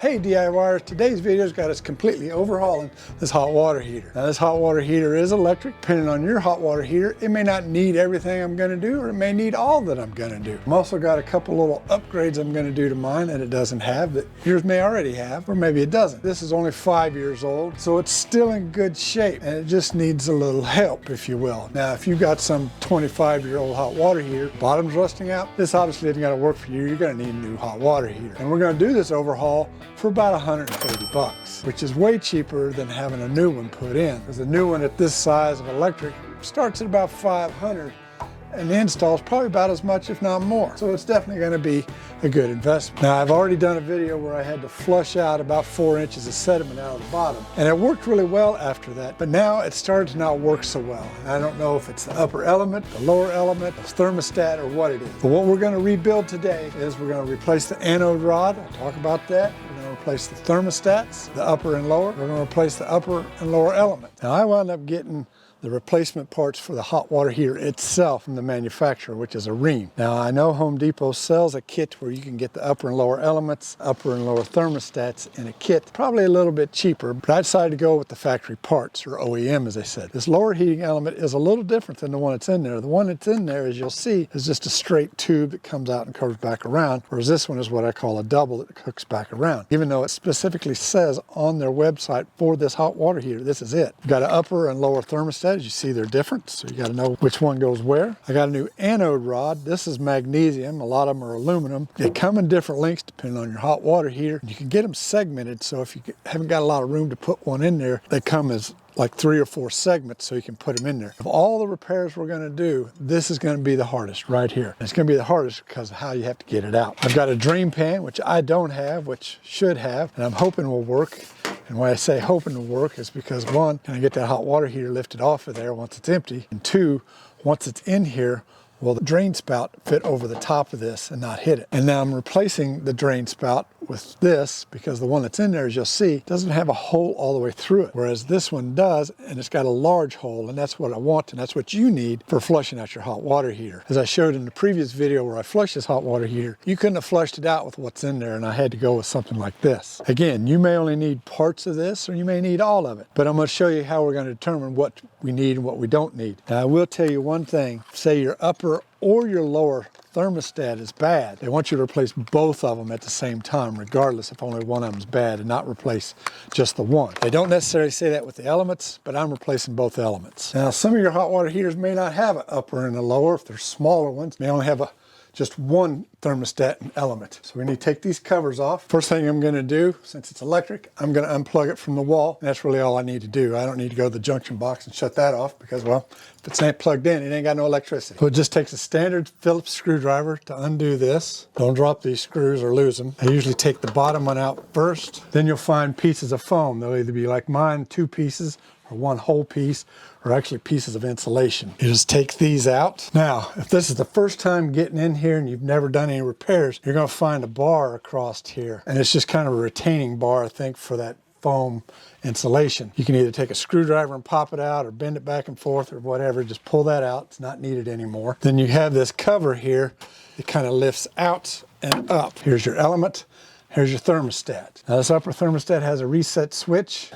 Hey DIYers, today's video's got us completely overhauling this hot water heater. Now this hot water heater is electric. Depending on your hot water heater, it may not need everything I'm gonna do, or it may need all that I'm gonna do. I've also got a couple little upgrades I'm gonna do to mine that it doesn't have, that yours may already have, or maybe it doesn't. This is only 5 years old, so it's still in good shape, and it just needs a little help, if you will. Now, if you've got some 25-year-old hot water heater, bottom's rusting out, this obviously isn't gonna work for you. You're gonna need a new hot water heater. And we're gonna do this overhaul for about 130 bucks, which is way cheaper than having a new one put in, because a new one at this size of electric starts at about 500, and the install is probably about as much, if not more. So it's definitely going to be a good investment. Now, I've already done a video where I had to flush out about 4 inches of sediment out of the bottom, and it worked really well after that, but now it started to not work so well. I don't know if it's the upper element, the lower element, the thermostat, or what it is. But what we're going to rebuild today is we're going to replace the anode rod. I'll talk about that. We're going to replace the thermostats, the upper and lower. We're going to replace the upper and lower element. Now, I wound up getting the replacement parts for the hot water heater itself from the manufacturer, which is a ream. Now, I know Home Depot sells a kit where you can get the upper and lower elements, upper and lower thermostats in a kit, probably a little bit cheaper, but I decided to go with the factory parts, or OEM as they said. This lower heating element is a little different than the one that's in there. The one that's in there, as you'll see, is just a straight tube that comes out and curves back around, whereas this one is what I call a double that hooks back around. Even though it specifically says on their website for this hot water heater, this is it. You've got an upper and lower thermostat. As you see, they're different, so you got to know which one goes where. I got a new anode rod. This is magnesium. A lot of them are aluminum. They come in different lengths depending on your hot water heater. You can get them segmented, so if you haven't got a lot of room to put one in there, they come as like 3 or 4 segments, so you can put them in there. Of all the repairs we're going to do, this is going to be the hardest right here. And it's going to be the hardest because of how you have to get it out. I've got a drain pan, which I don't have, which should have, and I'm hoping will work. And why I say hoping to work is because, one, can I get that hot water heater lifted off of there once it's empty? And two, once it's in here, will the drain spout fit over the top of this and not hit it? And now I'm replacing the drain spout with this because the one that's in there, as you'll see, doesn't have a hole all the way through it, whereas this one does, and it's got a large hole, and that's what I want, and that's what you need for flushing out your hot water heater. As I showed in the previous video where I flushed this hot water heater, you couldn't have flushed it out with what's in there, and I had to go with something like this. Again, you may only need parts of this, or you may need all of it, but I'm going to show you how we're going to determine what we need and what we don't need. Now, I will tell you one thing. Say your upper or your lower thermostat is bad, they want you to replace both of them at the same time, regardless if only one of them is bad, and not replace just the one. They don't necessarily say that with the elements, but I'm replacing both elements. Now, some of your hot water heaters may not have an upper and a lower. If they're smaller ones, may only have just one thermostat and element. So we need to take these covers off. First thing I'm going to do, since it's electric, I'm going to unplug it from the wall. And that's really all I need to do. I don't need to go to the junction box and shut that off because, well, if it's not plugged in, it ain't got no electricity. So it just takes a standard Phillips screwdriver to undo this. Don't drop these screws or lose them. I usually take the bottom one out first. Then you'll find pieces of foam. They'll either be like mine, 2 pieces, or 1 whole piece, or actually pieces of insulation. You just take these out. Now, if this is the first time getting in here and you've never done any repairs, you're gonna find a bar across here. And it's just kind of a retaining bar, I think, for that foam insulation. You can either take a screwdriver and pop it out, or bend it back and forth, or whatever. Just pull that out. It's not needed anymore. Then you have this cover here. It kind of lifts out and up. Here's your element. Here's your thermostat. Now, this upper thermostat has a reset switch.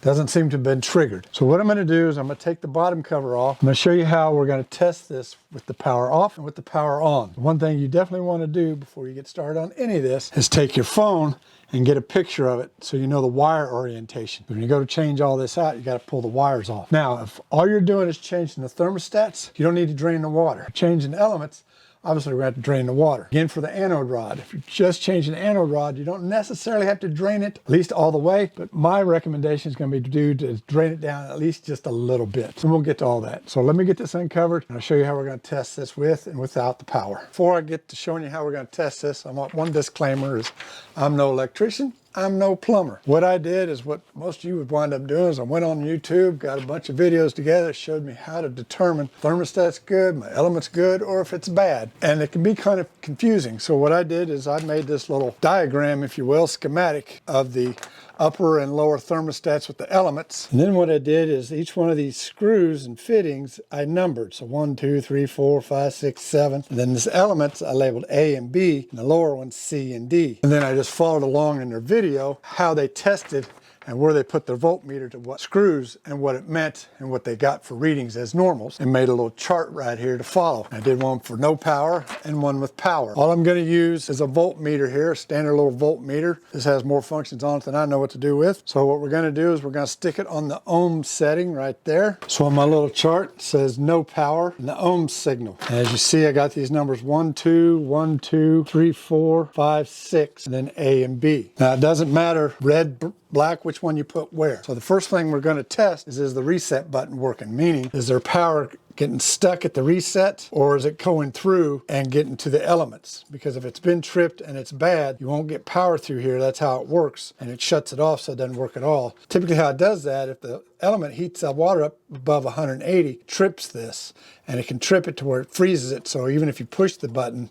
Doesn't seem to have been triggered. So what I'm going to do is I'm going to take the bottom cover off. I'm going to show you how we're going to test this with the power off and with the power on. One thing you definitely want to do before you get started on any of this is take your phone and get a picture of it so you know the wire orientation. When you go to change all this out, you got to pull the wires off. Now, if all you're doing is changing the thermostats, you don't need to drain the water. Changing the elements, obviously, we're going to have to drain the water. Again, for the anode rod, if you're just changing the anode rod, you don't necessarily have to drain it, at least all the way, but my recommendation is going to be to drain it down at least just a little bit. And we'll get to all that. So let me get this uncovered, and I'll show you how we're going to test this with and without the power. Before I get to showing you how we're going to test this, I want one disclaimer is I'm no electrician. I'm no plumber. What I did is what most of you would wind up doing is I went on YouTube, got a bunch of videos together, showed me how to determine thermostat's good, my element's good, or if it's bad. And it can be kind of confusing. So what I did is I made this little diagram, if you will, schematic of the upper and lower thermostats with the elements. And then what I did is each one of these screws and fittings I numbered. So 1, 2, 3, 4, 5, 6, 7. And then this elements I labeled A and B, and the lower ones C and D. And then I just followed along in their video how they tested and where they put their voltmeter to what screws and what it meant and what they got for readings as normals, and made a little chart right here to follow. I did one for no power and one with power. All I'm going to use is a voltmeter here, a standard little voltmeter. This has more functions on it than I know what to do with. So what we're going to do is we're going to stick it on the ohm setting right there. So on my little chart it says no power and the ohm signal. And as you see, I got these numbers 1, 2, 1, 2, 3, 4, 5, 6, and then A and B. Now it doesn't matter red, black, which one you put where. So the first thing we're going to test is the reset button working? Meaning, is there power getting stuck at the reset, or is it going through and getting to the elements? Because if it's been tripped and it's bad, you won't get power through here. That's how it works, and it shuts it off, so it doesn't work at all. Typically how it does that, if the element heats the water up above 180, trips this, and it can trip it to where it freezes it, so even if you push the button,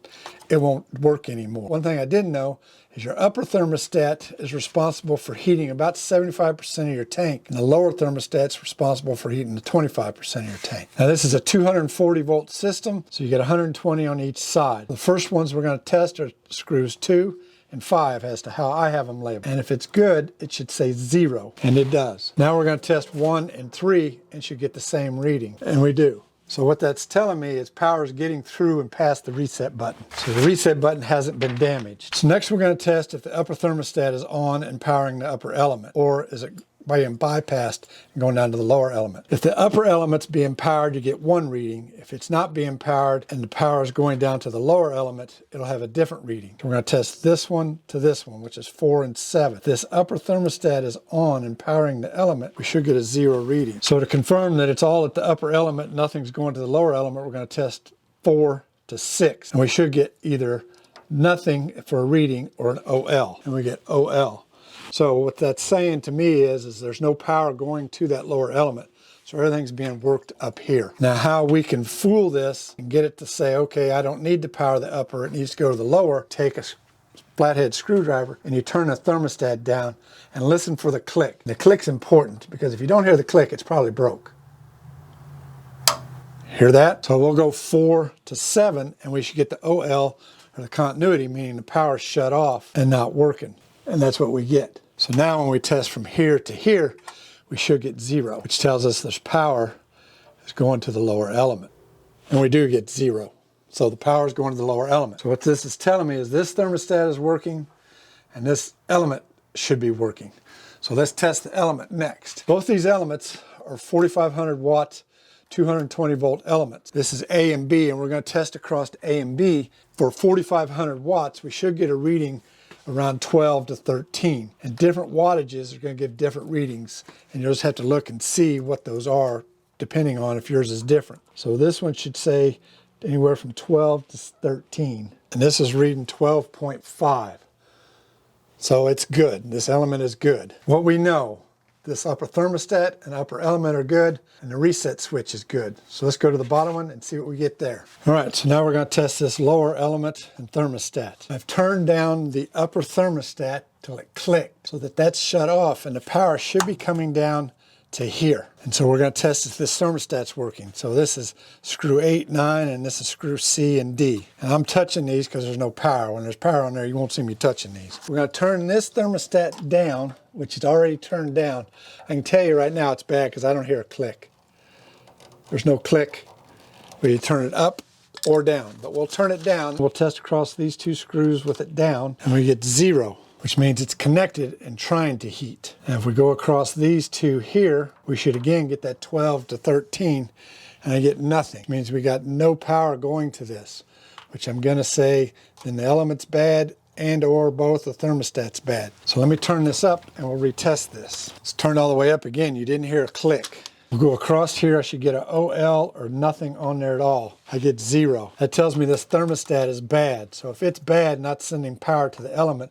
it won't work anymore. One thing I didn't know is your upper thermostat is responsible for heating about 75% of your tank, and the lower thermostat is responsible for heating the 25% of your tank. Now this is a 240 volt system, so you get 120 on each side. The first ones we're going to test are screws 2 and 5 as to how I have them labeled. And if it's good, it should say 0, and it does. Now we're going to test 1 and 3 and should get the same reading, and we do. So what that's telling me is power is getting through and past the reset button. So the reset button hasn't been damaged. So next we're going to test if the upper thermostat is on and powering the upper element, or is it being bypassed and going down to the lower element. If the upper element's being powered, you get one reading. If it's not being powered and the power is going down to the lower element, it'll have a different reading. So we're going to test this one to this one, which is 4 and 7. If this upper thermostat is on and powering the element, we should get a 0 reading. So to confirm that it's all at the upper element, nothing's going to the lower element, we're going to test 4 to 6. And we should get either nothing for a reading or an OL. And we get OL. So what that's saying to me is there's no power going to that lower element. So everything's being worked up here. Now how we can fool this and get it to say, okay, I don't need to power the upper, it needs to go to the lower, take a flathead screwdriver and you turn the thermostat down and listen for the click. The click's important because if you don't hear the click, it's probably broke. Hear that? So we'll go 4 to 7 and we should get the OL, or the continuity, meaning the power's shut off and not working. And that's what we get. So now when we test from here to here, we should get 0, which tells us this power is going to the lower element. And we do get 0. So the power is going to the lower element. So what this is telling me is this thermostat is working and this element should be working. So let's test the element next. Both these elements are 4,500 watt, 220 volt elements. This is A and B, and we're going to test across A and B. For 4,500 watts, we should get a reading around 12 to 13. And different wattages are going to give different readings. And you'll just have to look and see what those are depending on if yours is different. So this one should say anywhere from 12 to 13. And this is reading 12.5. So it's good. This element is good. What we know, this upper thermostat and upper element are good, and the reset switch is good. So let's go to the bottom one and see what we get there. All right, so now we're going to test this lower element and thermostat. I've turned down the upper thermostat till it clicked so that that's shut off, and the power should be coming down to here. And so we're going to test if this thermostat's working. So this is screw 8, 9, and this is screw C and D. And I'm touching these because there's no power. When there's power on there, you won't see me touching these. We're going to turn this thermostat down, which is already turned down. I can tell you right now it's bad because I don't hear a click. There's no click. We turn it up or down, but we'll turn it down. We'll test across these two screws with it down, and we get 0. Which means it's connected and trying to heat. And if we go across these two here, we should again get that 12 to 13, and I get nothing. It means we got no power going to this, which I'm gonna say then the element's bad and or both the thermostat's bad. So let me turn this up and we'll retest this. It's turned all the way up again. You didn't hear a click. We'll go across here, I should get an OL or nothing on there at all. I get 0. That tells me this thermostat is bad. So if it's bad, not sending power to the element,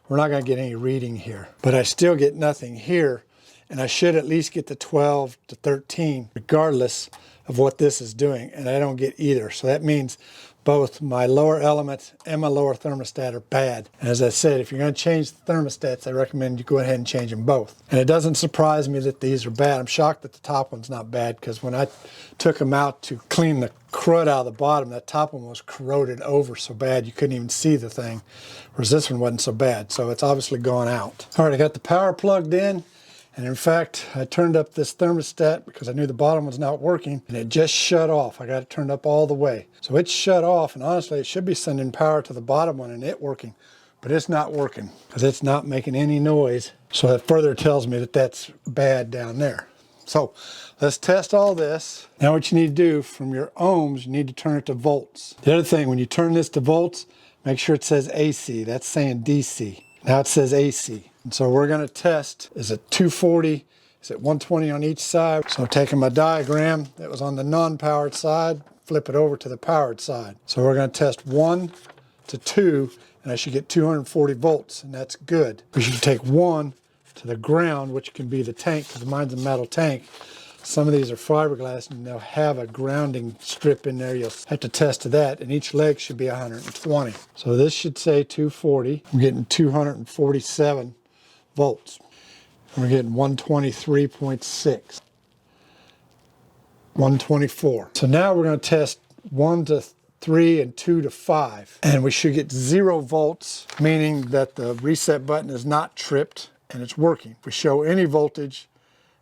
we're not going to get any reading here. But I still get nothing here, and I should at least get the 12 to 13 regardless of what this is doing, and I don't get either. So that means both my lower element and my lower thermostat are bad. And as I said, if you're going to change the thermostats, I recommend you go ahead and change them both. And it doesn't surprise me that these are bad. I'm shocked that the top one's not bad, because when I took them out to clean the crud out of the bottom, that top one was corroded over so bad you couldn't even see the thing, whereas this one wasn't so bad. So it's obviously gone out. All right, I got the power plugged in. And in fact, I turned up this thermostat because I knew the bottom was not working, and it just shut off. I got it turned up all the way. So it's shut off, and honestly, it should be sending power to the bottom one and it working, but it's not working because it's not making any noise. So that further tells me that that's bad down there. So let's test all this. Now what you need to do from your ohms, you need to turn it to volts. The other thing, when you turn this to volts, make sure it says AC. That's saying DC. Now it says AC. And so we're going to test, is it 240, is it 120 on each side? So I'm taking my diagram that was on the non-powered side, flip it over to the powered side. So we're going to test 1 to 2, and I should get 240 volts, and that's good. We should take 1 to the ground, which can be the tank, because mine's a metal tank. Some of these are fiberglass, and they'll have a grounding strip in there. You'll have to test to that, and each leg should be 120. So this should say 240. I'm getting 247 volts. We're getting 123.6, 124. So now we're going to test 1 to 3 and 2 to 5, and we should get 0 volts, meaning that the reset button is not tripped and it's working. If we show any voltage,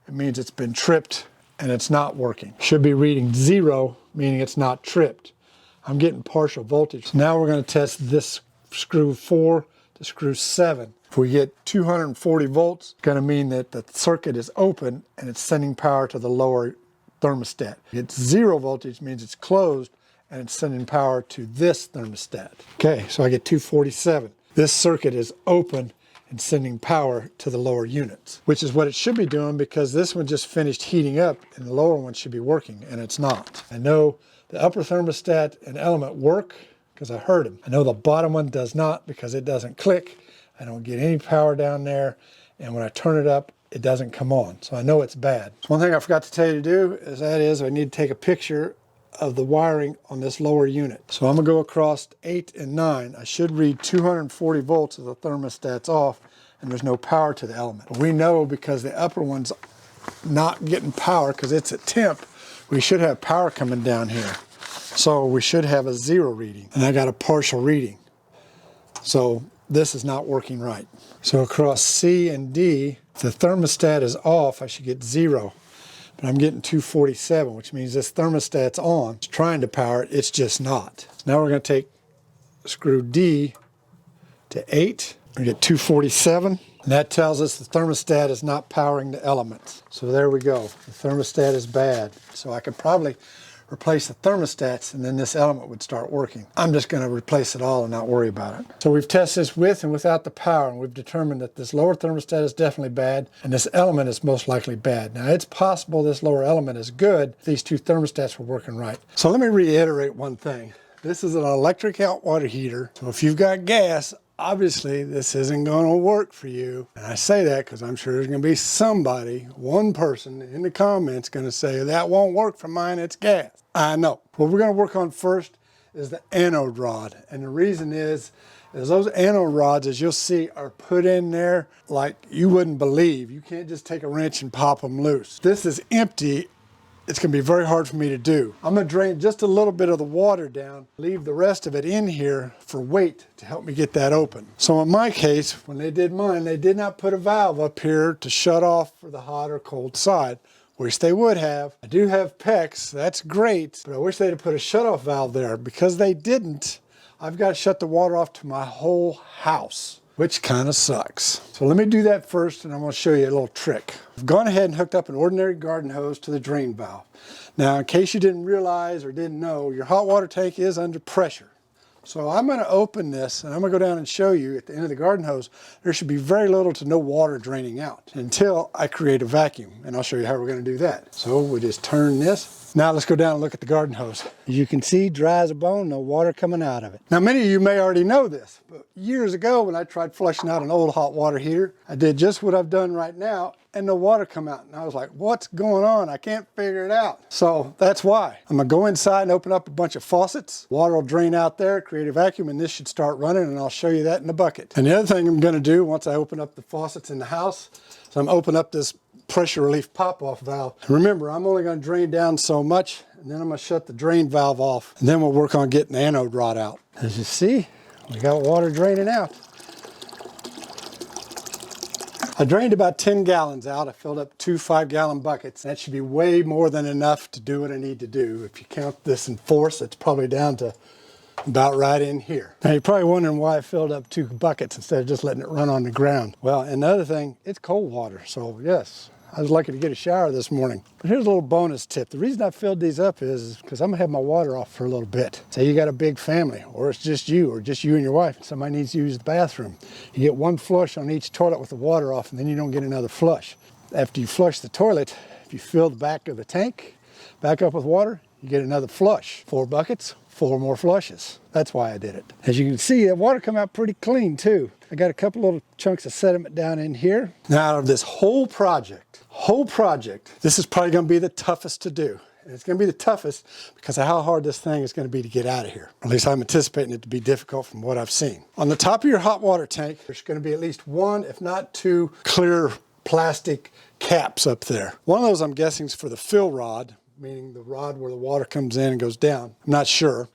it means it's been tripped and it's not working. Should be reading 0, meaning it's not tripped. I'm getting partial voltage. So now we're going to test this screw 4 to screw 7. If we get 240 volts, it's going to mean that the circuit is open and it's sending power to the lower thermostat. It's 0 voltage, means it's closed and it's sending power to this thermostat. Okay, so I get 247. This circuit is open and sending power to the lower units, which is what it should be doing, because this one just finished heating up and the lower one should be working, and it's not. I know the upper thermostat and element work because I heard them. I know the bottom one does not, because it doesn't click. I don't get any power down there, and when I turn it up, it doesn't come on. So I know it's bad. So one thing I forgot to tell you to do is I need to take a picture of the wiring on this lower unit. So I'm gonna go across 8 and 9. I should read 240 volts if the thermostat's off and there's no power to the element. But we know, because the upper one's not getting power because it's at temp, we should have power coming down here. So we should have a 0 reading, and I got a partial reading. So this is not working right. So across C and D, if the thermostat is off, I should get 0. But I'm getting 247, which means this thermostat's on. It's trying to power it, it's just not. Now we're going to take screw D to 8. We get 247. And that tells us the thermostat is not powering the elements. So there we go. The thermostat is bad. So I could probably replace the thermostats, and then this element would start working. I'm just going to replace it all and not worry about it. So we've tested this with and without the power, and we've determined that this lower thermostat is definitely bad, and this element is most likely bad. Now, it's possible this lower element is good if these two thermostats were working right. So let me reiterate one thing. This is an electric hot water heater, so if you've got gas, obviously this isn't going to work for you. And I say that because I'm sure there's going to be somebody, one person in the comments, going to say, that won't work for mine, it's gas. I know. What we're going to work on first is the anode rod. And the reason is those anode rods, as you'll see, are put in there like you wouldn't believe. You can't just take a wrench and pop them loose. This is empty. It's going to be very hard for me to do. I'm going to drain just a little bit of the water down, leave the rest of it in here for weight to help me get that open. So in my case, when they did mine, they did not put a valve up here to shut off for the hot or cold side. Wish they would have. I do have PEX, that's great, but I wish they'd have put a shutoff valve there. Because they didn't, I've got to shut the water off to my whole house, which kind of sucks. So let me do that first, and I'm going to show you a little trick. I've gone ahead and hooked up an ordinary garden hose to the drain valve. Now, in case you didn't realize or didn't know, your hot water tank is under pressure. So I'm going to open this, and I'm going to go down and show you at the end of the garden hose, there should be very little to no water draining out until I create a vacuum, and I'll show you how we're going to do that. So we just turn this, Now let's go down and look at the garden hose. As you can see, dry as a bone, no water coming out of it. Now many of you may already know this, but years ago when I tried flushing out an old hot water heater, I did just what I've done right now and no water come out. And I was like, what's going on? I can't figure it out. So that's why. I'm gonna go inside and open up a bunch of faucets. Water will drain out there, create a vacuum, and this should start running, and I'll show you that in the bucket. And the other thing I'm gonna do once I open up the faucets in the house, is I'm open up this pressure relief pop-off valve. And remember, I'm only going to drain down so much, and then I'm going to shut the drain valve off, and then we'll work on getting the anode rod out. As you see, we got water draining out. I drained about 10 gallons out. I filled up 2 5-gallon buckets. That should be way more than enough to do what I need to do. If you count this in force, it's probably down to about right in here. Now you're probably wondering why I filled up 2 buckets instead of just letting it run on the ground. Well, and the other thing, it's cold water, so yes, I was lucky to get a shower this morning. But here's a little bonus tip. The reason I filled these up is because I'm gonna have my water off for a little bit. Say you got a big family, or it's just you and your wife, and somebody needs to use the bathroom. You get 1 flush on each toilet with the water off, and then you don't get another flush. After you flush the toilet, if you fill the back of the tank back up with water, you get another flush. 4 buckets, 4 more flushes. That's why I did it. As you can see, the water come out pretty clean too. I got a couple little chunks of sediment down in here. Now out of this whole project, this is probably gonna be the toughest to do. And it's gonna be the toughest because of how hard this thing is gonna be to get out of here. At least I'm anticipating it to be difficult from what I've seen. On the top of your hot water tank, there's gonna be at least 1, if not 2, clear plastic caps up there. One of those I'm guessing is for the fill rod, meaning the rod where the water comes in and goes down. I'm not sure.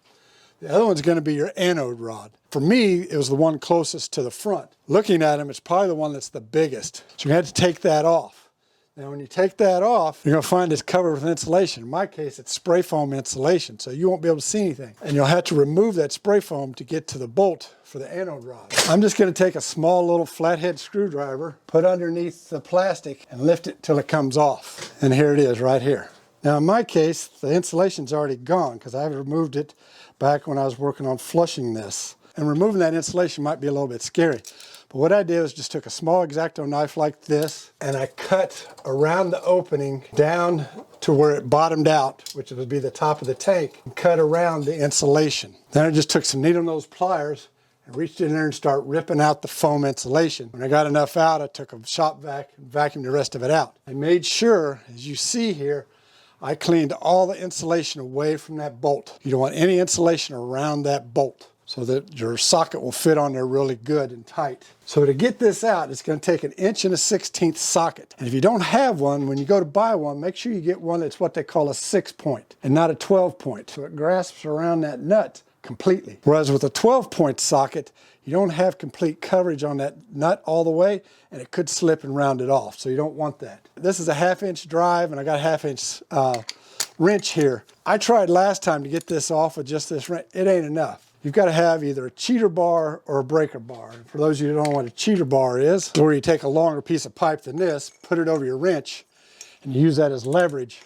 The other one's going to be your anode rod. For me, it was the one closest to the front. Looking at them, it's probably the one that's the biggest. So you're going to have to take that off. Now, when you take that off, you're going to find it's covered with insulation. In my case, it's spray foam insulation, so you won't be able to see anything. And you'll have to remove that spray foam to get to the bolt for the anode rod. I'm just going to take a small little flathead screwdriver, put underneath the plastic, and lift it till it comes off. And here it is right here. Now in my case, the insulation's already gone because I removed it back when I was working on flushing this. And removing that insulation might be a little bit scary. But what I did was just took a small X-Acto knife like this, and I cut around the opening down to where it bottomed out, which would be the top of the tank, and cut around the insulation. Then I just took some needle-nose pliers and reached in there and started ripping out the foam insulation. When I got enough out, I took a shop vac and vacuumed the rest of it out. I made sure, as you see here, I cleaned all the insulation away from that bolt. You don't want any insulation around that bolt so that your socket will fit on there really good and tight. So to get this out, it's going to take an 1/16" socket. And if you don't have one, when you go to buy one, make sure you get one that's what they call a 6-point and not a 12-point. So it grasps around that nut completely. Whereas with a 12-point socket, you don't have complete coverage on that nut all the way, and it could slip and round it off, so you don't want that. This is a 1/2-inch drive, and I got a 1/2-inch wrench here. I tried last time to get this off with just this wrench. It ain't enough. You've got to have either a cheater bar or a breaker bar. And for those of you who don't know what a cheater bar is, where you take a longer piece of pipe than this, put it over your wrench, and you use that as leverage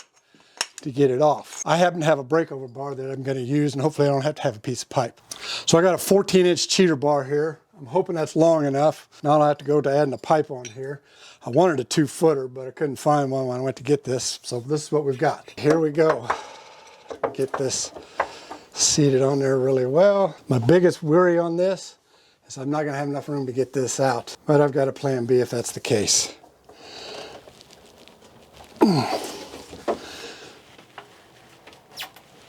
to get it off. I happen to have a breakover bar that I'm going to use, and hopefully I don't have to have a piece of pipe. So I got a 14-inch cheater bar here. I'm hoping that's long enough. Now I'll have to go to adding a pipe on here. I wanted a 2-footer, but I couldn't find one when I went to get this. So this is what we've got. Here we go. Get this seated on there really well. My biggest worry on this is I'm not going to have enough room to get this out, but I've got a plan B if that's the case.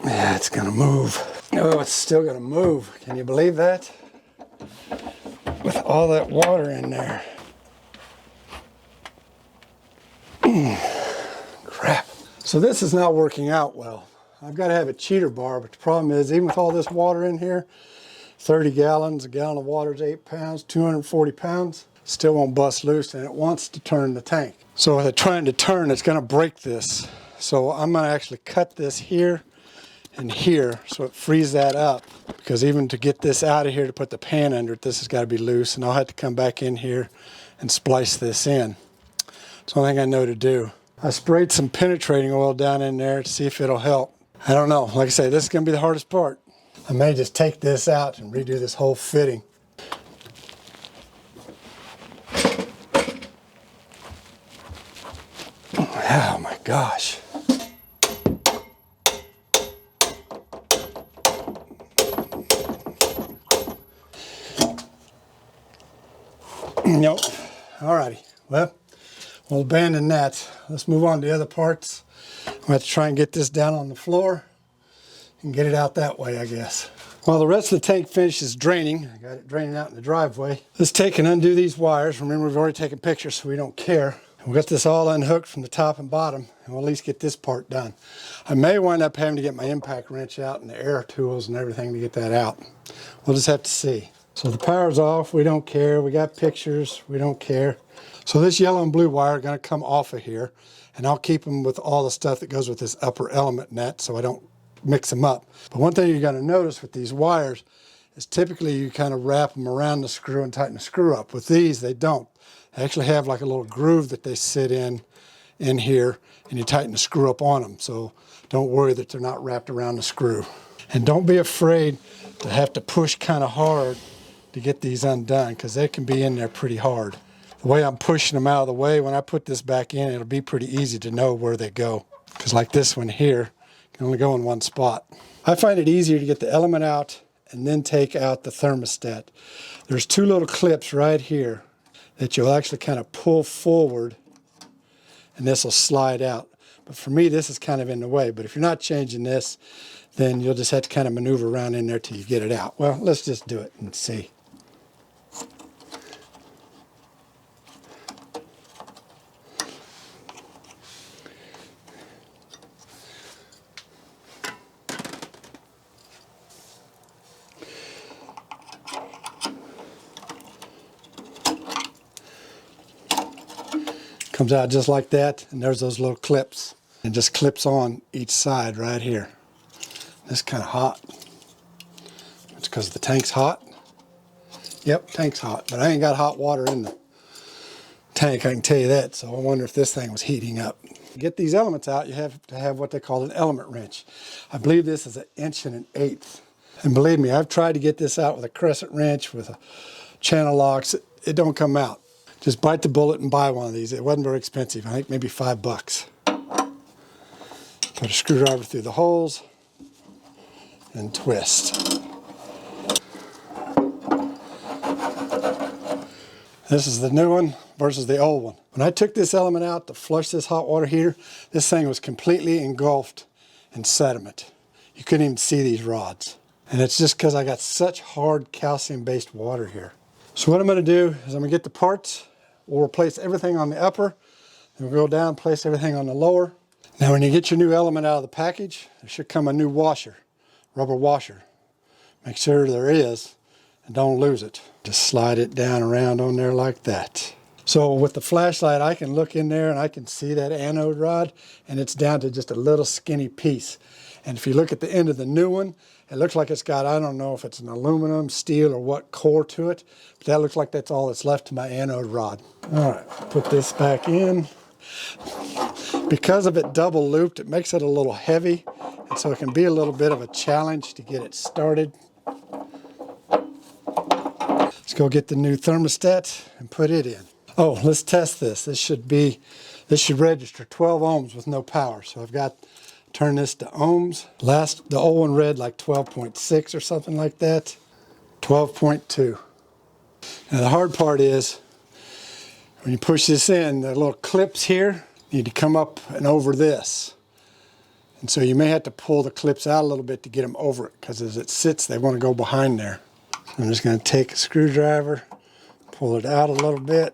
Yeah, it's gonna move. Oh, it's still gonna move. Can you believe that? With all that water in there. Crap. So this is not working out well. I've got to have a cheater bar, but the problem is, even with all this water in here, 30 gallons, a gallon of water is 8 pounds, 240 pounds, still won't bust loose, and it wants to turn the tank. So with it trying to turn, it's gonna break this. So I'm gonna actually cut this here and here so it frees that up, because even to get this out of here to put the pan under it, this has got to be loose, and I'll have to come back in here and splice this in. It's the only thing I know to do. I sprayed some penetrating oil down in there to see if it'll help. I don't know. Like I say, this is going to be the hardest part. I may just take this out and redo this whole fitting. Oh my gosh. Nope. Alrighty. Well, we'll abandon that. Let's move on to the other parts. We'll have to try and get this down on the floor and get it out that way, I guess. While the rest of the tank finishes draining, I got it draining out in the driveway. Let's take and undo these wires. Remember, we've already taken pictures, so we don't care. We'll get this all unhooked from the top and bottom, and we'll at least get this part done. I may wind up having to get my impact wrench out and the air tools and everything to get that out. We'll just have to see. So the power's off, we don't care. We got pictures, we don't care. So this yellow and blue wire are gonna come off of here, and I'll keep them with all the stuff that goes with this upper element net so I don't mix them up. But one thing you're gonna notice with these wires is typically you kind of wrap them around the screw and tighten the screw up. With these, they don't. They actually have like a little groove that they sit in here, and you tighten the screw up on them. So don't worry that they're not wrapped around the screw. And don't be afraid to have to push kind of hard to get these undone, because they can be in there pretty hard. The way I'm pushing them out of the way, when I put this back in, it'll be pretty easy to know where they go. Because like this one here, can only go in one spot. I find it easier to get the element out and then take out the thermostat. There's two little clips right here that you'll actually kind of pull forward, and this will slide out. But for me, this is kind of in the way. But if you're not changing this, then you'll just have to kind of maneuver around in there till you get it out. Well, let's just do it and see. Comes out just like that, and there's those little clips. And just clips on each side right here. This is kind of hot. It's because the tank's hot. Yep, tank's hot, but I ain't got hot water in the tank, I can tell you that, so I wonder if this thing was heating up. To get these elements out, you have to have what they call an element wrench. I believe this is 1 1/8 inches. And believe me, I've tried to get this out with a crescent wrench, with a channel locks. It don't come out. Just bite the bullet and buy one of these. It wasn't very expensive. I think maybe $5. Put a screwdriver through the holes and twist. This is the new one versus the old one. When I took this element out to flush this hot water heater, this thing was completely engulfed in sediment. You couldn't even see these rods. And it's just because I got such hard calcium-based water here. So what I'm going to do is I'm going to get the parts. We'll replace everything on the upper, then we'll go down and place everything on the lower. Now when you get your new element out of the package, there should come a new washer, rubber washer. Make sure there is, and don't lose it. Just slide it down around on there like that. So with the flashlight, I can look in there and I can see that anode rod, and it's down to just a little skinny piece. And if you look at the end of the new one, it looks like it's got, I don't know if it's an aluminum, steel, or what core to it, but that looks like that's all that's left to my anode rod. All right, put this back in. Because of it double looped, it makes it a little heavy, and so it can be a little bit of a challenge to get it started. Let's go get the new thermostat and put it in. Oh, let's test this. This should register 12 ohms with no power. So I've got turn this to ohms. The old one read like 12.6 or something like that. 12.2. Now the hard part is when you push this in, the little clips here need to come up and over this. And so you may have to pull the clips out a little bit to get them over it, because as it sits, they want to go behind there. I'm just going to take a screwdriver, pull it out a little bit.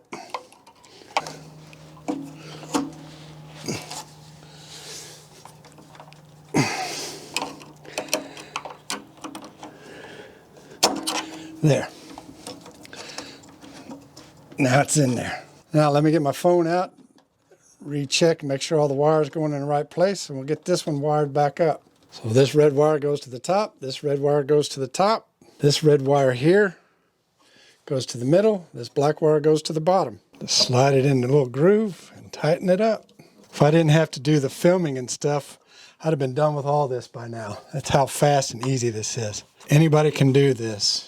There. Now it's in there. Now let me get my phone out, recheck, and make sure all the wires are going in the right place, and we'll get this one wired back up. So this red wire goes to the top, this red wire goes to the top, this red wire here goes to the middle, this black wire goes to the bottom. Just slide it in the little groove and tighten it up. If I didn't have to do the filming and stuff, I'd have been done with all this by now. That's how fast and easy this is. Anybody can do this.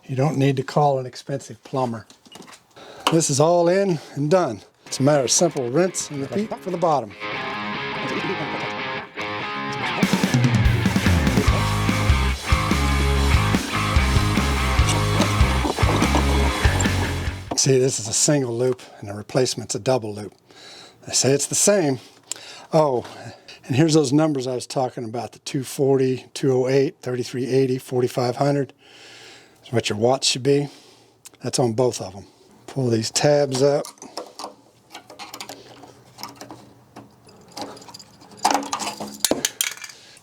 You don't need to call an expensive plumber. This is all in and done. It's a matter of simple rinse and repeat for the bottom. see this is a single loop and the replacement's a double loop. They say it's the same. Oh, and here's those numbers I was talking about, the 240, 208, 3380, 4500. That's what your watts should be. That's on both of them. Pull these tabs up.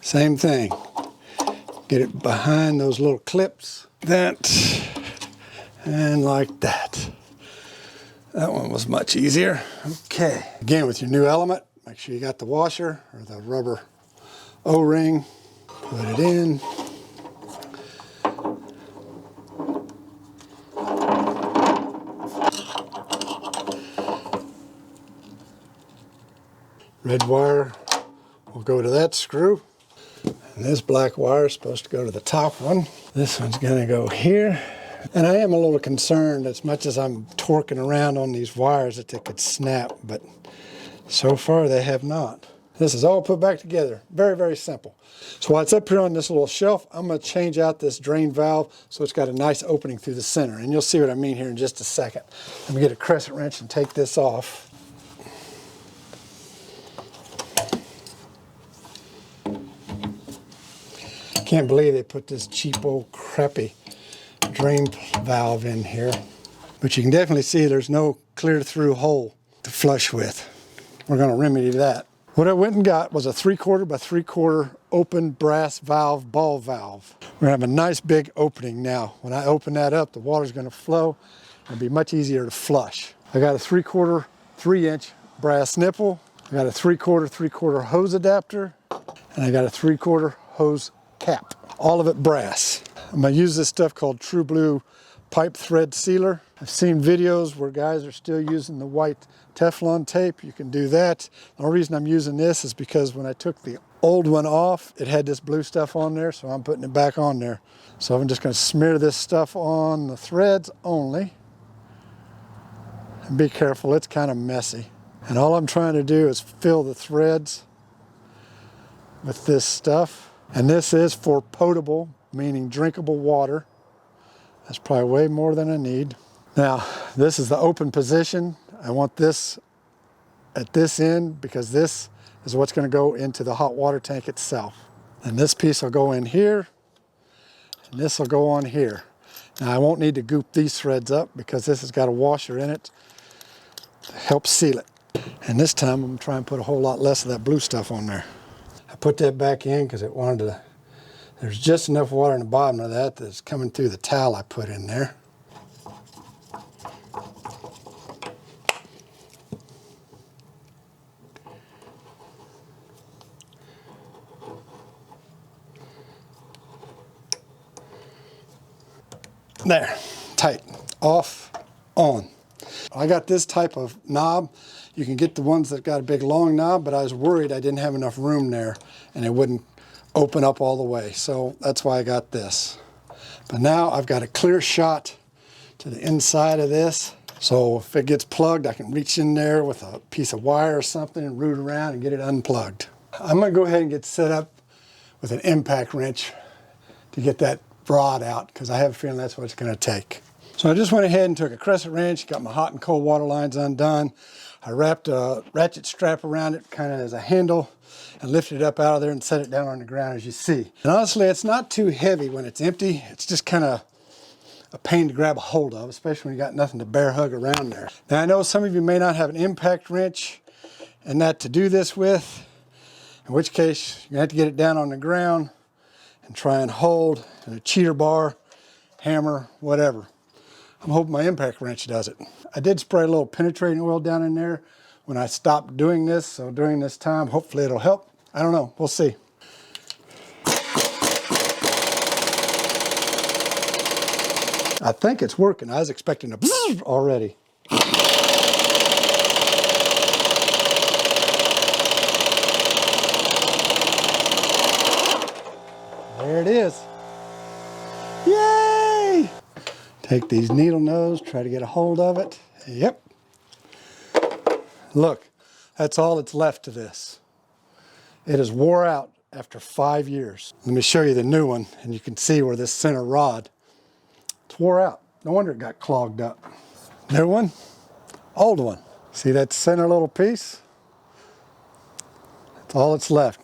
Same thing. Get it behind those little clips. That, and like that. That one was much easier. Okay. Again, with your new element, make sure you got the washer or the rubber O-ring. Put it in. Red wire will go to that screw. And this black wire is supposed to go to the top one. This one's going to go here. And I am a little concerned, as much as I'm torquing around on these wires, that they could snap, but so far they have not. This is all put back together. Very, very simple. So while it's up here on this little shelf, I'm going to change out this drain valve so it's got a nice opening through the center. And you'll see what I mean here in just a second. Let me get a crescent wrench and take this off. Can't believe they put this cheap old crappy drain valve in here. But you can definitely see there's no clear through hole to flush with. We're going to remedy that. What I went and got was a 3/4 by 3/4 open brass valve, ball valve. We're going to have a nice big opening now. When I open that up, the water's going to flow. It'll be much easier to flush. I got a 3/4 3-inch brass nipple. I got a 3/4 3/4 hose adapter. And I got a 3/4 hose cap. All of it brass. I'm going to use this stuff called True Blue pipe thread sealer. I've seen videos where guys are still using the white Teflon tape. You can do that. The only reason I'm using this is because when I took the old one off, it had this blue stuff on there, so I'm putting it back on there. So I'm just going to smear this stuff on the threads only. And be careful, it's kind of messy. And all I'm trying to do is fill the threads with this stuff. And this is for potable, meaning drinkable water. That's probably way more than I need. Now, this is the open position. I want this at this end because this is what's going to go into the hot water tank itself. And this piece will go in here, and this will go on here. Now, I won't need to goop these threads up because this has got a washer in it to help seal it. And this time, I'm going to try and put a whole lot less of that blue stuff on there. I put that back in because it wanted to, there's just enough water in the bottom of that that's coming through the towel I put in there. There, tight, off, on. I got this type of knob. You can get the ones that got a big long knob, but I was worried I didn't have enough room there and it wouldn't open up all the way. So that's why I got this. But now I've got a clear shot to the inside of this. So if it gets plugged, I can reach in there with a piece of wire or something and root around and get it unplugged. I'm gonna go ahead and get set up with an impact wrench to get that rod out because I have a feeling that's what it's gonna take. So I just went ahead and took a crescent wrench, got my hot and cold water lines undone. I wrapped a ratchet strap around it kind of as a handle and lifted it up out of there and set it down on the ground as you see. And honestly, it's not too heavy when it's empty. It's just kind of a pain to grab a hold of, especially when you got nothing to bear hug around there. Now I know some of you may not have an impact wrench and that to do this with, in which case you have to get it down on the ground and try and hold in a cheater bar, hammer, whatever. I'm hoping my impact wrench does it. I did spray a little penetrating oil down in there when I stopped doing this, so during this time, hopefully it'll help. I don't know, we'll see. I think it's working. I was expecting a bzzz already. There it is. Yay! Take these needle nose, try to get a hold of it. Yep. Look, that's all that's left to this. It is wore out after 5 years. Let me show you the new one, and you can see where this center rod, it's wore out. No wonder it got clogged up. New one, old one. See that center little piece? That's all that's left.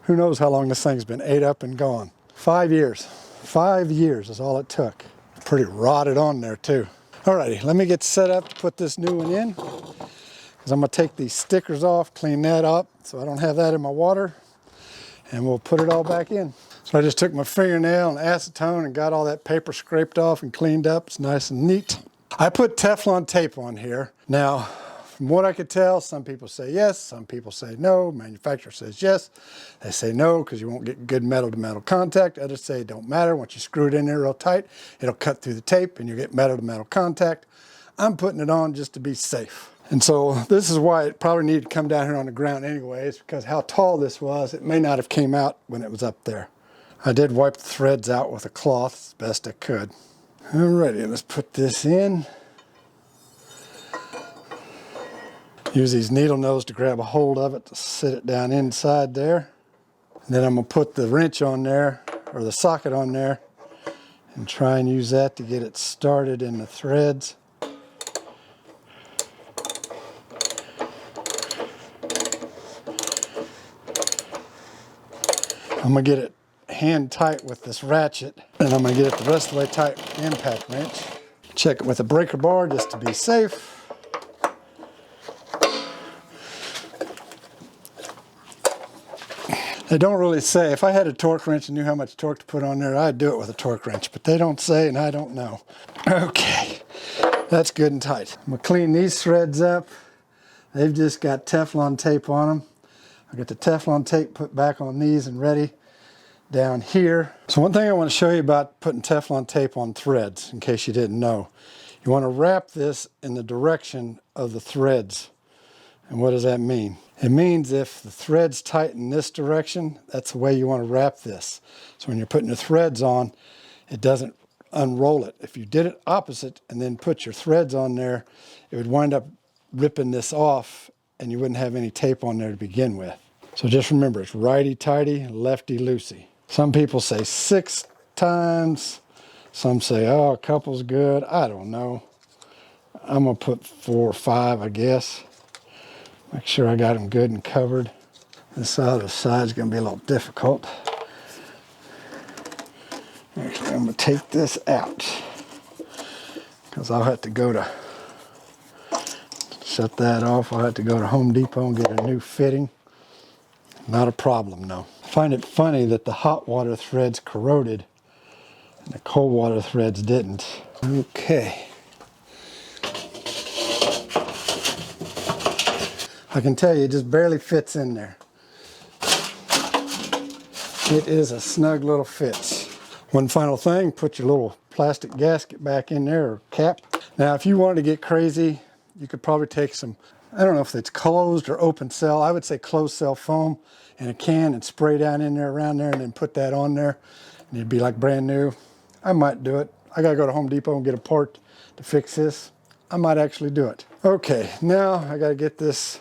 Who knows how long this thing's been ate up and gone. 5 years. 5 years is all it took. Pretty rotted on there too. Alrighty, let me get set up to put this new one in, because I'm going to take these stickers off, clean that up so I don't have that in my water, and we'll put it all back in. So I just took my fingernail and acetone and got all that paper scraped off and cleaned up. It's nice and neat. I put Teflon tape on here. Now, from what I could tell, some people say yes, some people say no. Manufacturer says yes. They say no because you won't get good metal-to-metal contact. Others say it don't matter. Once you screw it in there real tight, it'll cut through the tape and you get metal-to-metal contact. I'm putting it on just to be safe. And so this is why it probably needed to come down here on the ground anyways, because how tall this was, it may not have came out when it was up there. I did wipe the threads out with a cloth as best I could. Alrighty, let's put this in. Use these needle nose to grab a hold of it to sit it down inside there. And then I'm going to put the wrench on there, or the socket on there, and try and use that to get it started in the threads. I'm going to get it hand tight with this ratchet, and I'm going to get it the rest of the way tight with the impact wrench. Check it with a breaker bar just to be safe. They don't really say. If I had a torque wrench and knew how much torque to put on there, I'd do it with a torque wrench, but they don't say and I don't know. Okay, that's good and tight. I'm going to clean these threads up. They've just got Teflon tape on them. I'll get the Teflon tape put back on these and ready down here. So one thing I want to show you about putting Teflon tape on threads, in case you didn't know. You want to wrap this in the direction of the threads. And what does that mean? It means if the threads tighten this direction, that's the way you want to wrap this. So when you're putting your threads on, it doesn't unroll it. If you did it opposite and then put your threads on there, it would wind up ripping this off and you wouldn't have any tape on there to begin with. So just remember, it's righty-tighty, lefty-loosey. Some people say 6 times. Some say, oh, a couple's good. I don't know. I'm going to put 4 or 5, I guess. Make sure I got them good and covered. This other side's going to be a little difficult. Actually, I'm going to take this out because I'll have to go to shut that off. I'll have to go to Home Depot and get a new fitting. Not a problem, no. I find it funny that the hot water threads corroded and the cold water threads didn't. Okay. I can tell you, it just barely fits in there. It is a snug little fit. One final thing, put your little plastic gasket back in there, or cap. Now, if you wanted to get crazy, you could probably take some, I don't know if it's closed or open cell. I would say closed cell foam in a can and spray down in there, around there, and then put that on there. And it'd be like brand new. I might do it. I gotta go to Home Depot and get a part to fix this. I might actually do it. Okay, now I gotta get this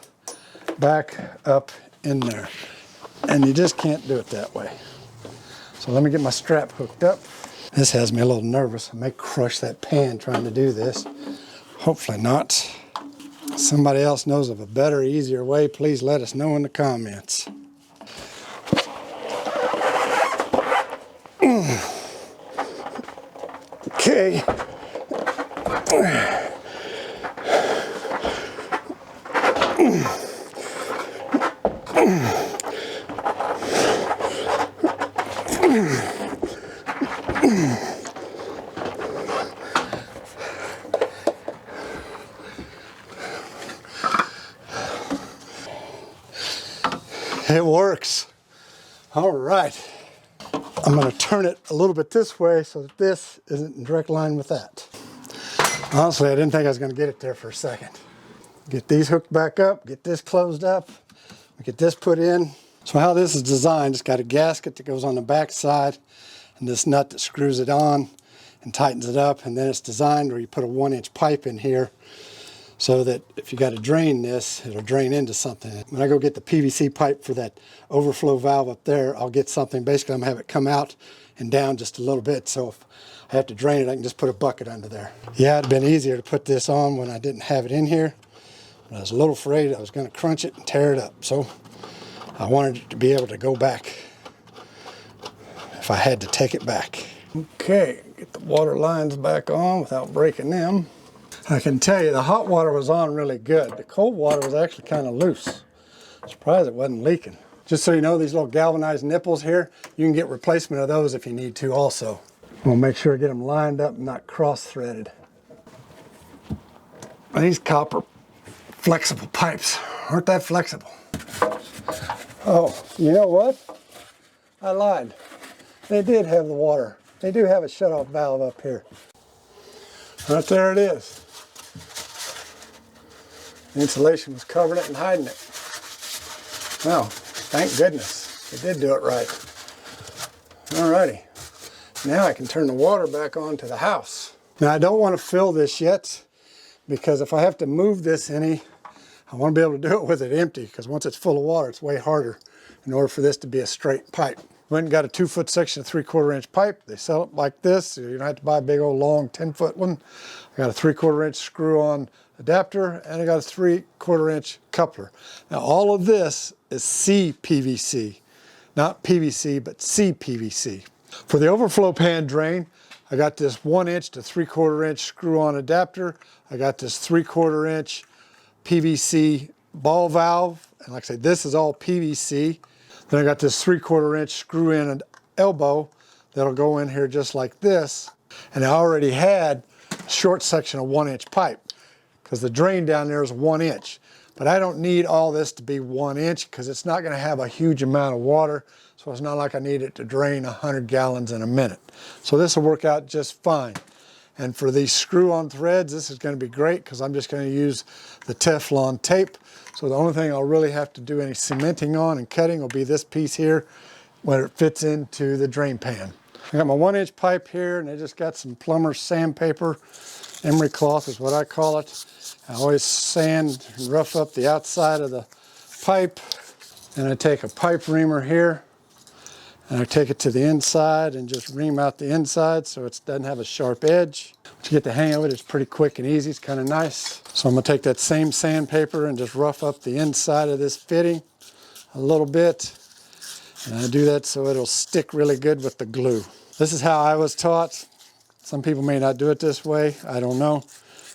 back up in there. And you just can't do it that way. So let me get my strap hooked up. This has me a little nervous. I may crush that pan trying to do this. Hopefully not. If somebody else knows of a better, easier way, please let us know in the comments. Okay. It works. All right. I'm going to turn it a little bit this way so that this isn't in direct line with that. Honestly, I didn't think I was going to get it there for a second. Get these hooked back up, get this closed up, get this put in. So how this is designed, it's got a gasket that goes on the back side and this nut that screws it on and tightens it up, and then it's designed where you put a 1-inch pipe in here so that if you got to drain this, it'll drain into something. When I go get the PVC pipe for that overflow valve up there, I'll get something. Basically, I'm going to have it come out and down just a little bit. So if I have to drain it, I can just put a bucket under there. Yeah, it'd been easier to put this on when I didn't have it in here. But I was a little afraid I was going to crunch it and tear it up. So I wanted it to be able to go back if I had to take it back. Okay, get the water lines back on without breaking them. I can tell you the hot water was on really good. The cold water was actually kind of loose. Surprised it wasn't leaking. Just so you know, these little galvanized nipples here, you can get replacement of those if you need to also. We'll make sure to get them lined up and not cross-threaded. These copper flexible pipes aren't that flexible. Oh, you know what? I lied. They did have the water. They do have a shut-off valve up here. Right there it is. The insulation was covering it and hiding it. Well, thank goodness. They did do it right. Alrighty. Now I can turn the water back on to the house. Now I don't want to fill this yet because if I have to move this any, I want to be able to do it with it empty because once it's full of water, it's way harder in order for this to be a straight pipe. Went and got a 2-foot section of 3/4 inch pipe. They sell it like this. So you don't have to buy a big old long 10-foot one. I got a 3/4 inch screw on adapter and I got a 3/4 inch coupler. Now all of this is CPVC, not PVC, but CPVC. For the overflow pan drain, I got this 1 inch to 3/4 inch screw on adapter. I got this 3/4 inch PVC ball valve. And like I said, this is all PVC. Then I got this 3/4 inch screw in an elbow that'll go in here just like this. And I already had a short section of 1 inch pipe because the drain down there is 1 inch. But I don't need all this to be 1 inch because it's not going to have a huge amount of water. So it's not like I need it to drain 100 gallons in a minute. So this will work out just fine. And for these screw-on threads, this is going to be great because I'm just going to use the Teflon tape. So the only thing I'll really have to do any cementing on and cutting will be this piece here where it fits into the drain pan. I got my 1 inch pipe here and I just got some plumber's sandpaper. Emery cloth is what I call it. I always sand and rough up the outside of the pipe. And I take a pipe reamer here and I take it to the inside and just ream out the inside so it doesn't have a sharp edge. Once you get the hang of it, it's pretty quick and easy. It's kind of nice. So I'm going to take that same sandpaper and just rough up the inside of this fitting a little bit. And I do that so it'll stick really good with the glue. This is how I was taught. Some people may not do it this way. I don't know.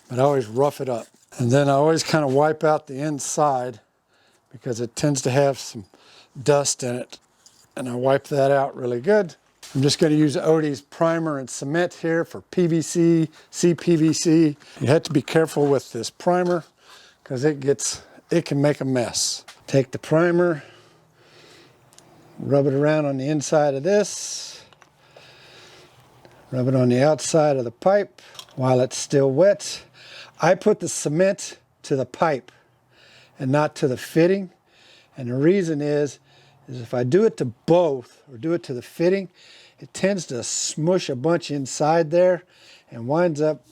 But I always rough it up. And then I always kind of wipe out the inside because it tends to have some dust in it. And I wipe that out really good. I'm just going to use Odie's primer and cement here for PVC, CPVC. You have to be careful with this primer because it can make a mess. Take the primer, rub it around on the inside of this, rub it on the outside of the pipe while it's still wet. I put the cement to the pipe and not to the fitting. And the reason is if I do it to both or do it to the fitting, it tends to smush a bunch inside there and winds up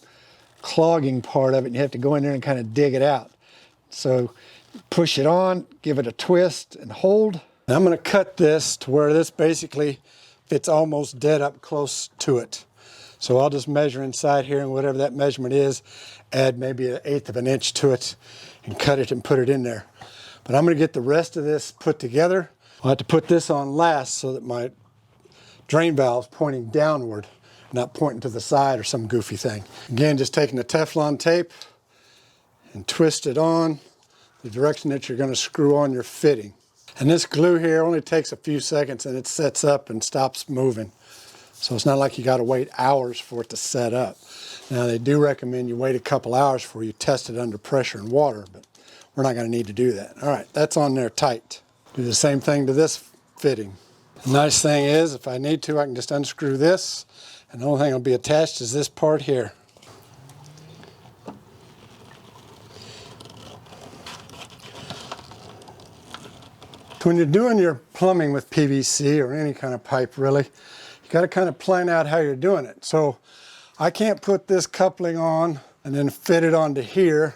clogging part of it. And you have to go in there and kind of dig it out. So push it on, give it a twist and hold. And I'm going to cut this to where this basically fits almost dead up close to it. So I'll just measure inside here and whatever that measurement is, add maybe 1/8 of an inch to it and cut it and put it in there. But I'm going to get the rest of this put together. I'll have to put this on last so that my drain valve's pointing downward, not pointing to the side or some goofy thing. Again, just taking the Teflon tape and twist it on the direction that you're going to screw on your fitting. And this glue here only takes a few seconds and it sets up and stops moving. So it's not like you got to wait hours for it to set up. Now they do recommend you wait a couple hours before you test it under pressure and water, but we're not going to need to do that. All right, that's on there tight. Do the same thing to this fitting. The nice thing is, if I need to, I can just unscrew this, and the only thing that'll be attached is this part here. When you're doing your plumbing with PVC or any kind of pipe really, you got to kind of plan out how you're doing it. So I can't put this coupling on and then fit it onto here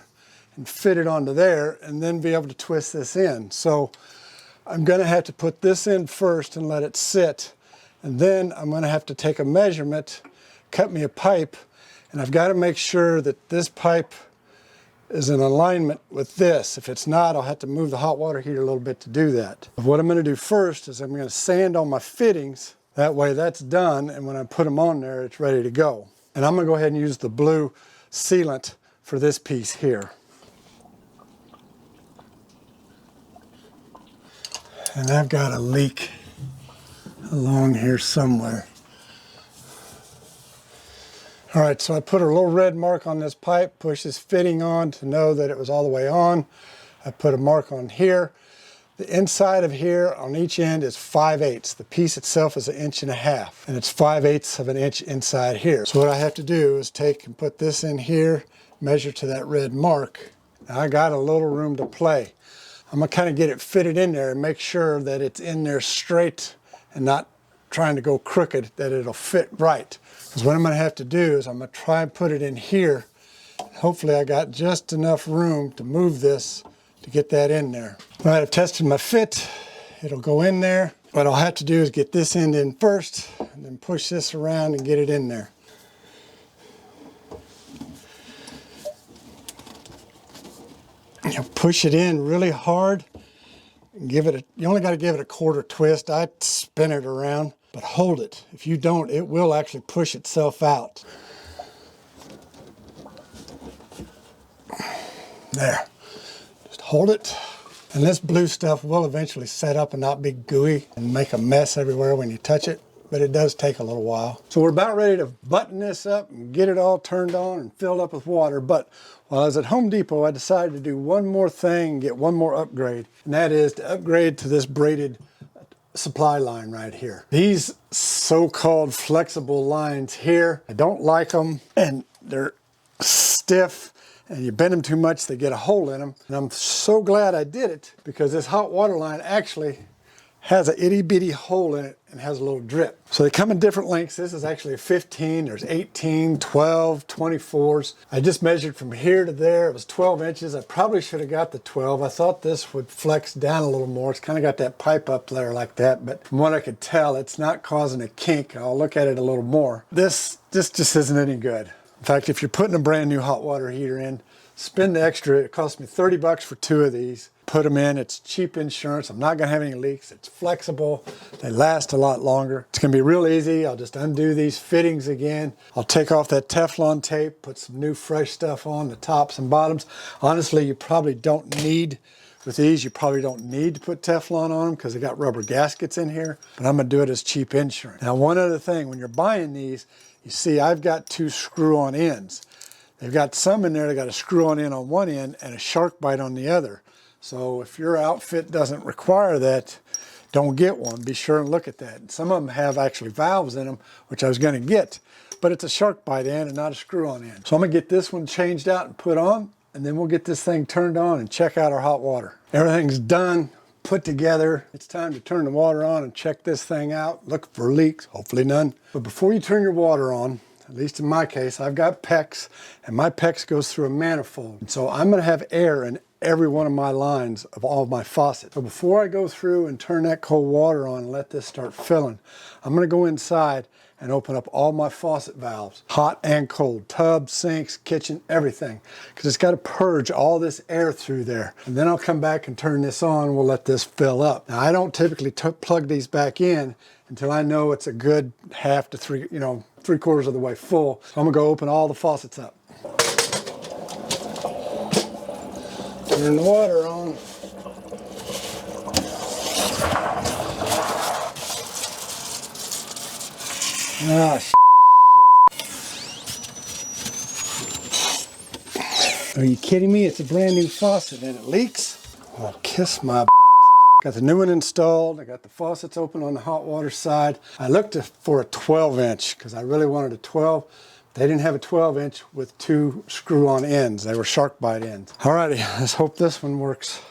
and fit it onto there and then be able to twist this in. So I'm going to have to put this in first and let it sit, And then I'm going to have to take a measurement, cut me a pipe, and I've got to make sure that this pipe is in alignment with this. If it's not, I'll have to move the hot water heater a little bit to do that. What I'm going to do first is I'm going to sand on my fittings. That way that's done, and when I put them on there, it's ready to go. And I'm going to go ahead and use the blue sealant for this piece here. And I've got a leak along here somewhere. All right, so I put a little red mark on this pipe, push this fitting on to know that it was all the way on. I put a mark on here. The inside of here on each end is 5/8. The piece itself is 1.5 inches, and it's 5/8 of an inch inside here. So what I have to do is take and put this in here, measure to that red mark. Now I got a little room to play. I'm gonna kind of get it fitted in there and make sure that it's in there straight and not trying to go crooked, that it'll fit right. Because what I'm gonna have to do is I'm gonna try and put it in here. Hopefully I got just enough room to move this to get that in there. All right, I've tested my fit. It'll go in there. What I'll have to do is get this end in first and then push this around and get it in there. You push it in really hard and give it you only got to give it a quarter twist. I spin it around, but hold it. If you don't, it will actually push itself out. There. Just hold it. And this blue stuff will eventually set up and not be gooey and make a mess everywhere when you touch it, but it does take a little while. So we're about ready to button this up and get it all turned on and filled up with water. But while I was at Home Depot, I decided to do one more thing and get one more upgrade. And that is to upgrade to this braided supply line right here. These so-called flexible lines here, I don't like them, and they're stiff, and you bend them too much, they get a hole in them. And I'm so glad I did it, because this hot water line actually has a itty bitty hole in it and has a little drip. So they come in different lengths. This is actually a 15, there's 18, 12, 24s. I just measured from here to there. It was 12 inches. I probably should have got the 12. I thought this would flex down a little more. It's kind of got that pipe up there like that, but from what I could tell, it's not causing a kink. I'll look at it a little more. This just isn't any good. In fact, if you're putting a brand new hot water heater in, spend the extra. It cost me 30 bucks for 2 of these. Put them in, it's cheap insurance. I'm not gonna have any leaks. It's flexible, they last a lot longer. It's gonna be real easy. I'll just undo these fittings again. I'll take off that Teflon tape, put some new fresh stuff on the tops and bottoms. Honestly, you probably don't need, with these, you probably don't need to put Teflon on them because they got rubber gaskets in here, but I'm gonna do it as cheap insurance. Now, one other thing, when you're buying these, you see I've got 2 screw-on ends. They've got some in there that got a screw-on end on one end and a shark bite on the other. So if your outfit doesn't require that, don't get one. Be sure and look at that. And some of them have actually valves in them, which I was going to get, but it's a shark bite end and not a screw-on end. So I'm going to get this one changed out and put on, and then we'll get this thing turned on and check out our hot water. Everything's done, put together. It's time to turn the water on and check this thing out. Look for leaks, hopefully none. But before you turn your water on, at least in my case, I've got PEX, and my PEX goes through a manifold. And so I'm going to have air in every one of my lines of all of my faucets. So before I go through and turn that cold water on and let this start filling, I'm going to go inside and open up all my faucet valves, hot and cold, tub, sinks, kitchen, everything, because it's got to purge all this air through there. And then I'll come back and turn this on, and we'll let this fill up. Now, I don't typically plug these back in until I know it's a good half to 3/4 of the way full. So I'm gonna go open all the faucets up. Turn the water on. Ah, Are you kidding me? It's a brand new faucet and it leaks? Oh, kiss my butt. Got the new one installed. I got the faucets open on the hot water side. I looked for a 12-inch because I really wanted a 12. They didn't have a 12-inch with 2 screw-on ends. They were shark bite ends. Alrighty, let's hope this one works.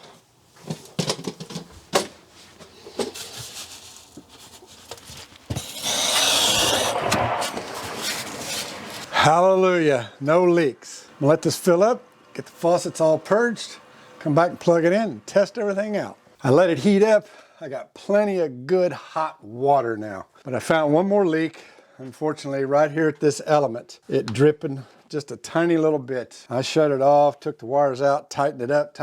Hallelujah, no leaks. I'm gonna let this fill up, get the faucets all purged, come back and plug it in and test everything out. I let it heat up. I got plenty of good hot water now. But I found one more leak, unfortunately, right here at this element. It dripping just a tiny little bit. I shut it off, took the wires out, tightened it up,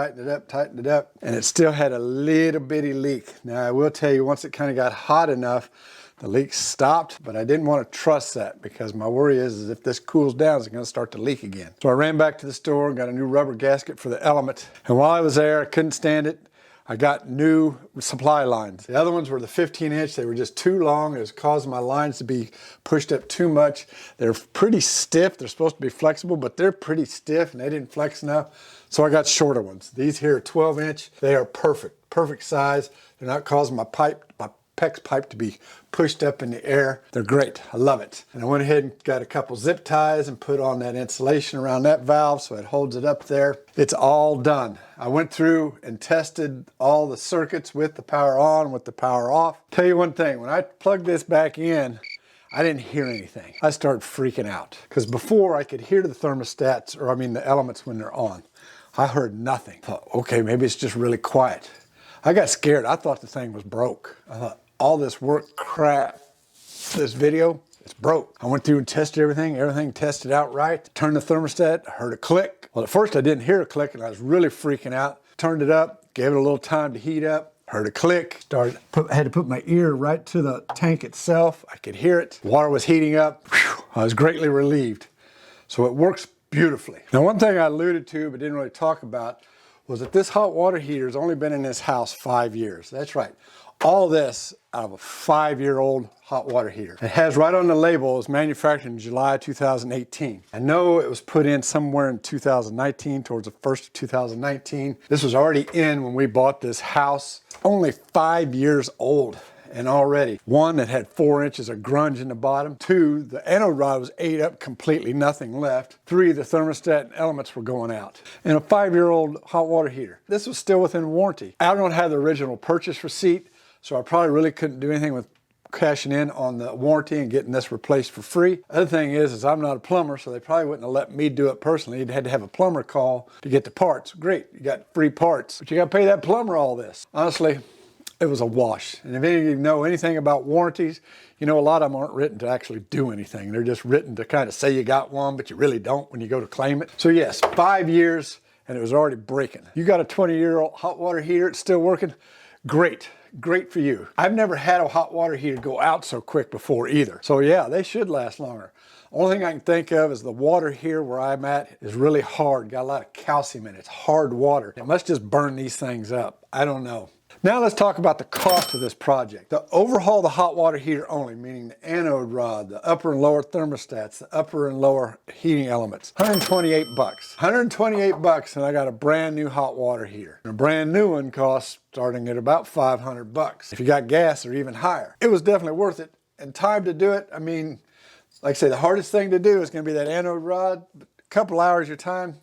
and it still had a little bitty leak. Now, I will tell you, once it kind of got hot enough, the leak stopped, but I didn't want to trust that because my worry is if this cools down, it's going to start to leak again. So I ran back to the store and got a new rubber gasket for the element. And while I was there, I couldn't stand it. I got new supply lines. The other ones were the 15-inch. They were just too long. It was causing my lines to be pushed up too much. They're pretty stiff. They're supposed to be flexible, but they're pretty stiff and they didn't flex enough. So I got shorter ones. These here are 12-inch. They are perfect size. They're not causing my PEX pipe to be pushed up in the air. They're great. I love it. And I went ahead and got a couple zip ties and put on that insulation around that valve so it holds it up there. It's all done. I went through and tested all the circuits with the power on, with the power off. Tell you one thing, when I plugged this back in, I didn't hear anything. I started freaking out because before I could hear the thermostats, or I mean the elements when they're on. I heard nothing. I thought, okay, maybe it's just really quiet. I got scared. I thought the thing was broke. I thought, all this work crap, this video, it's broke. I went through and tested everything tested out right. Turned the thermostat, heard a click. Well, at first I didn't hear a click and I was really freaking out. Turned it up, gave it a little time to heat up, heard a click, had to put my ear right to the tank itself. I could hear it. Water was heating up. Whew, I was greatly relieved. So it works beautifully. Now, one thing I alluded to but didn't really talk about was that this hot water heater has only been in this house 5 years. That's right. All this out of a 5-year-old hot water heater. It has right on the label, it was manufactured in July 2018. I know it was put in somewhere in 2019, towards the first of 2019. This was already in when we bought this house. Only 5 years old. And already, one, it had 4 inches of grunge in the bottom. 2, the anode rod was ate up completely, nothing left. 3, the thermostat and elements were going out. And a 5-year-old hot water heater. This was still within warranty. I don't have the original purchase receipt, so I probably really couldn't do anything with cashing in on the warranty and getting this replaced for free. Other thing is I'm not a plumber, so they probably wouldn't have let me do it personally. You'd had to have a plumber call to get the parts. Great, you got free parts, but you got to pay that plumber all this. Honestly, it was a wash. And if any of you know anything about warranties, you know a lot of them aren't written to actually do anything. They're just written to kind of say you got one, but you really don't when you go to claim it. So yes, 5 years and it was already breaking. You got a 20-year-old hot water heater, it's still working? Great. Great for you. I've never had a hot water heater go out so quick before either. So yeah, they should last longer. Only thing I can think of is the water here where I'm at is really hard. Got a lot of calcium in it. It's hard water. It must just burn these things up. I don't know. Now let's talk about the cost of this project. To overhaul the hot water heater only, meaning the anode rod, the upper and lower thermostats, the upper and lower heating elements, 128 bucks. 128 bucks and I got a brand new hot water heater. And a brand new one costs starting at about 500 bucks. If you got gas, they're even higher. It was definitely worth it. And time to do it, I mean, like I say, the hardest thing to do is going to be that anode rod. A couple hours of your time,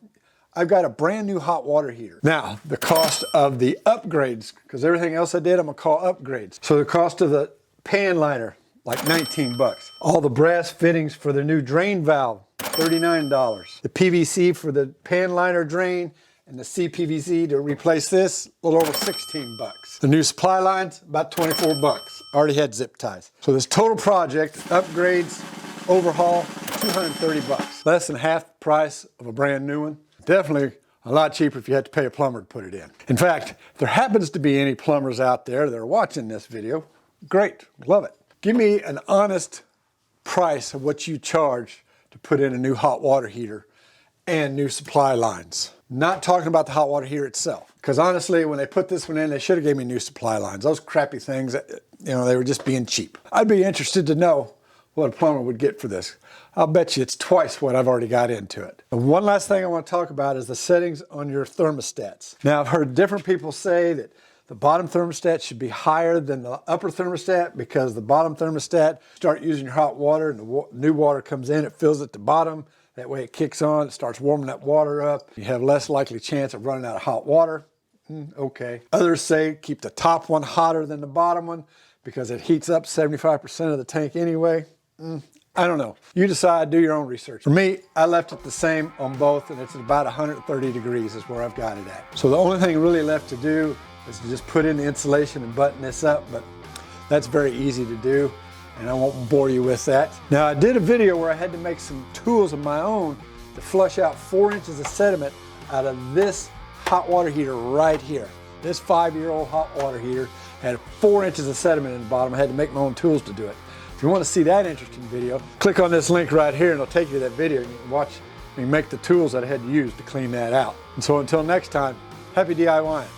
I've got a brand new hot water heater. Now, the cost of the upgrades, because everything else I did, I'm gonna call upgrades. So the cost of the pan liner, like 19 bucks. All the brass fittings for the new drain valve, $39. The PVC for the pan liner drain and the CPVC to replace this, a little over 16 bucks. The new supply lines, about 24 bucks. Already had zip ties. So this total project, upgrades, overhaul, 230 bucks. Less than half the price of a brand new one. Definitely a lot cheaper if you had to pay a plumber to put it in. In fact, if there happens to be any plumbers out there that are watching this video, great, love it. Give me an honest price of what you charge to put in a new hot water heater and new supply lines. Not talking about the hot water heater itself. Because honestly, when they put this one in, they should have gave me new supply lines. Those crappy things, you know, they were just being cheap. I'd be interested to know what a plumber would get for this. I'll bet you it's twice what I've already got into it. And one last thing I want to talk about is the settings on your thermostats. Now, I've heard different people say that the bottom thermostat should be higher than the upper thermostat because the bottom thermostat, start using your hot water and the new water comes in, it fills at the bottom. That way it kicks on, it starts warming that water up. You have less likely chance of running out of hot water. Okay. Others say keep the top one hotter than the bottom one because it heats up 75% of the tank anyway. I don't know. You decide, do your own research. For me, I left it the same on both and it's about 130 degrees is where I've got it at. So the only thing really left to do is to just put in the insulation and button this up, but that's very easy to do, and I won't bore you with that. Now, I did a video where I had to make some tools of my own to flush out 4 inches of sediment out of this hot water heater right here. This 5-year-old hot water heater had 4 inches of sediment in the bottom. I had to make my own tools to do it. If you want to see that interesting video, click on this link right here and it'll take you to that video, and you can watch me make the tools that I had to use to clean that out. And so until next time, happy DIYing.